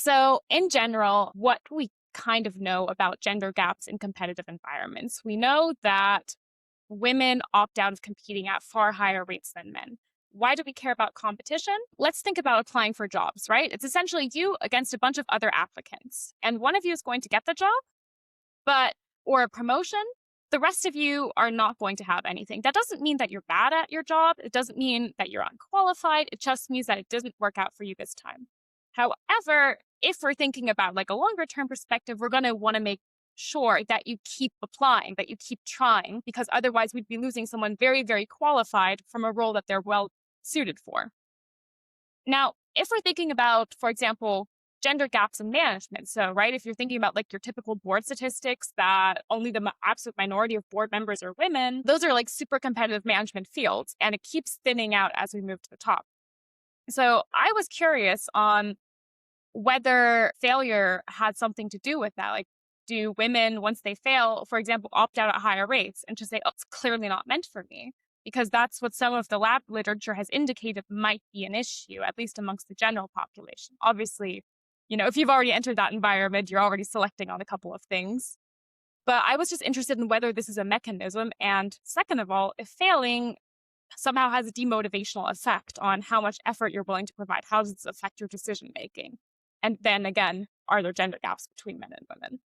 So, in general, what we kind of know about gender gaps in competitive environments, we know that women opt out of competing at far higher rates than men. Why do we care about competition? Let's think about applying for jobs, right? It's essentially you against a bunch of other applicants, and one of you is going to get the job, but or a promotion. The rest of you are not going to have anything. That doesn't mean that you're bad at your job. It doesn't mean that you're unqualified. It just means that it doesn't work out for you this time. However, if we're thinking about like a longer term perspective, we're going to want to make sure that you keep applying, that you keep trying, because otherwise we'd be losing someone very, very qualified from a role that they're well suited for. Now, if we're thinking about, for example, gender gaps in management, so, right, if you're thinking about like your typical board statistics that only the absolute minority of board members are women, those are like super competitive management fields, and it keeps thinning out as we move to the top. So I was curious on whether failure had something to do with that. Like, do women, once they fail, for example, opt out at higher rates and just say, oh, it's clearly not meant for me? Because that's what some of the lab literature has indicated might be an issue, at least amongst the general population. Obviously, if you've already entered that environment, you're already selecting on a couple of things. But I was just interested in whether this is a mechanism. And second of all, if failing somehow has a demotivational effect on how much effort you're willing to provide, how does this affect your decision making? And then again, are there gender gaps between men and women?